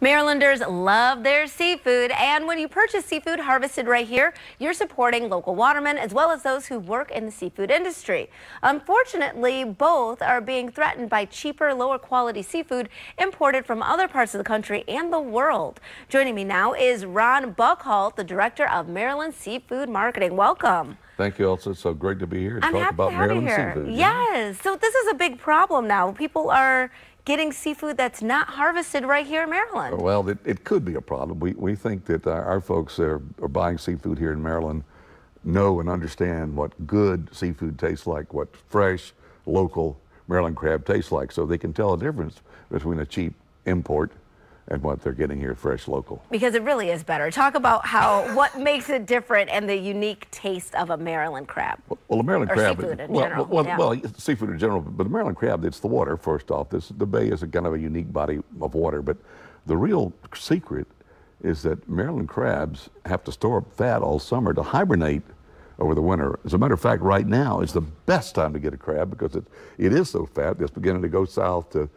Marylanders love their seafood, and when you purchase seafood harvested right here, you're supporting local watermen as well as those who work in the seafood industry. Unfortunately, both are being threatened by cheaper, lower quality seafood imported from other parts of the country and the world. Joining me now is Ron Buckhalt, the Director of Maryland Seafood Marketing. Welcome. Thank you, Elsa. It's so great to be here to I'm talk happy about to have you Maryland here. seafood. Yes. So this is a big problem now. People are getting seafood that's not harvested right here in Maryland. Well, it could be a problem. We think that our folks that are buying seafood here in Maryland know and understand what good seafood tastes like, what fresh, local Maryland crab tastes like, so they can tell the difference between a cheap import and what they're getting here fresh local. Because it really is better. Talk about what makes it different and the unique taste of a Maryland crab. Well, the Maryland crab, seafood in general. Well, seafood in general, but the Maryland crab, it's the water, first off. The bay is a kind of a unique body of water, but the real secret is that Maryland crabs have to store up fat all summer to hibernate over the winter. As a matter of fact, right now is the best time to get a crab because it is so fat, it's beginning to go south to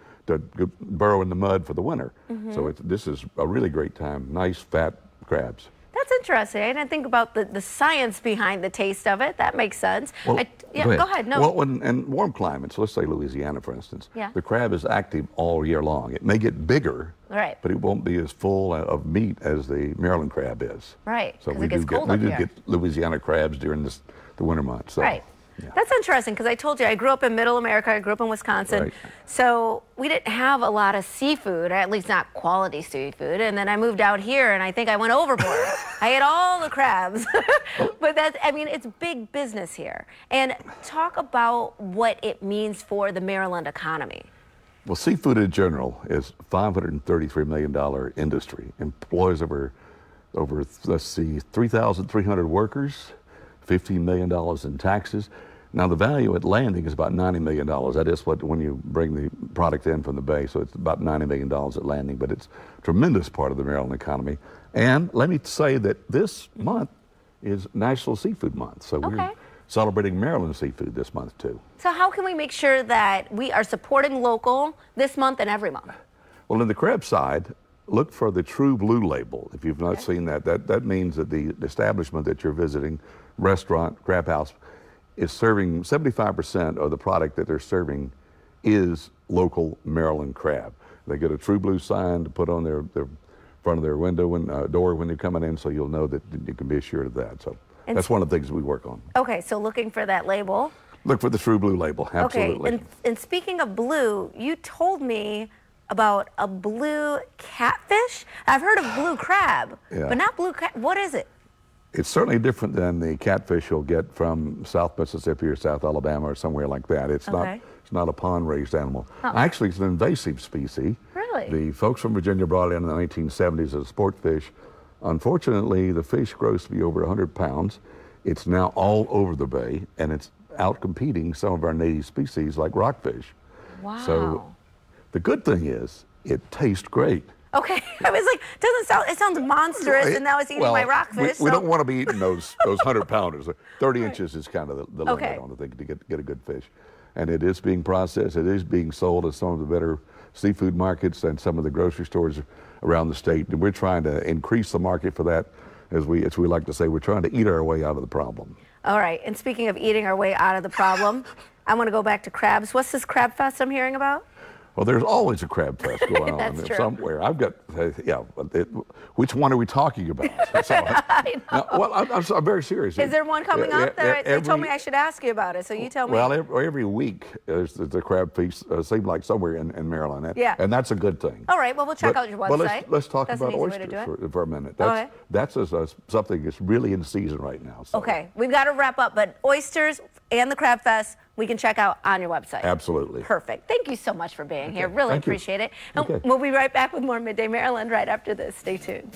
burrow in the mud for the winter. So this is a really great time. Nice fat crabs. That's interesting. I didn't think about the science behind the taste of it. That makes sense. Well, go ahead. No. Well, in warm climates, let's say Louisiana, for instance, the crab is active all year long. It may get bigger, but it won't be as full of meat as the Maryland crab is. Right. So we do get Louisiana crabs during the winter months. So. Right. Yeah. That's interesting because I told you I grew up in Middle America. I grew up in Wisconsin. Right. So we didn't have a lot of seafood, or at least not quality seafood. And then I moved out here and I think I went overboard. I ate all the crabs. But it's big business here. And talk about what it means for the Maryland economy. Well, seafood in general is $533 million industry. Employs over let's see, 3,300 workers, $15 million in taxes. Now, the value at landing is about $90 million. That is when you bring the product in from the bay, so it's about $90 million at landing, but it's a tremendous part of the Maryland economy. And let me say that this month is National Seafood Month, so we're celebrating Maryland seafood this month, too. So how can we make sure that we are supporting local this month and every month? Well, on the crab side, look for the True Blue label. If you've not seen that means that the establishment that you're visiting, restaurant, crab house, is serving 75% of the product that they're serving is local Maryland crab. They get a True Blue sign to put on their front of their window and door when they're coming in, so you'll know that you can be assured of that. So that's one of the things we work on. Okay, so looking for that label. Look for the True Blue label, absolutely. Okay, and speaking of blue, you told me about a blue catfish. I've heard of blue crab, but not blue crab. What is it? It's certainly different than the catfish you'll get from South Mississippi or South Alabama or somewhere like that. It's not a pond-raised animal. Actually, it's an invasive species. Really? The folks from Virginia brought it in the 1970s as a sport fish. Unfortunately, the fish grows to be over 100 pounds. It's now all over the bay, and it's out competing some of our native species like rockfish. Wow. So the good thing is it tastes great. Okay, I was like, it sounds monstrous, and now it's eating my rockfish. We don't want to be eating those 100-pounders. 30 inches is kind of the limit on the thing to get a good fish. And it is being processed. It is being sold at some of the better seafood markets and some of the grocery stores around the state. And we're trying to increase the market for that. As we like to say, we're trying to eat our way out of the problem. All right, and speaking of eating our way out of the problem, I want to go back to crabs. What's this crab fest I'm hearing about? Well, there's always a crab fest going on somewhere. I've got, which one are we talking about? So, I know. Well, I'm very serious. Is there one coming up? They told me I should ask you about it, so you tell me. Well, every week there's a crab feast, seems like somewhere in Maryland, and that's a good thing. All right, well, we'll check out your website. Let's talk about oysters for a minute. That's something that's really in season right now. So. Okay, we've got to wrap up, but oysters and the crab fest, we can check out on your website. Absolutely. Perfect. Thank you so much for being here. Really appreciate it. And we'll be right back with more Midday Maryland right after this. Stay tuned.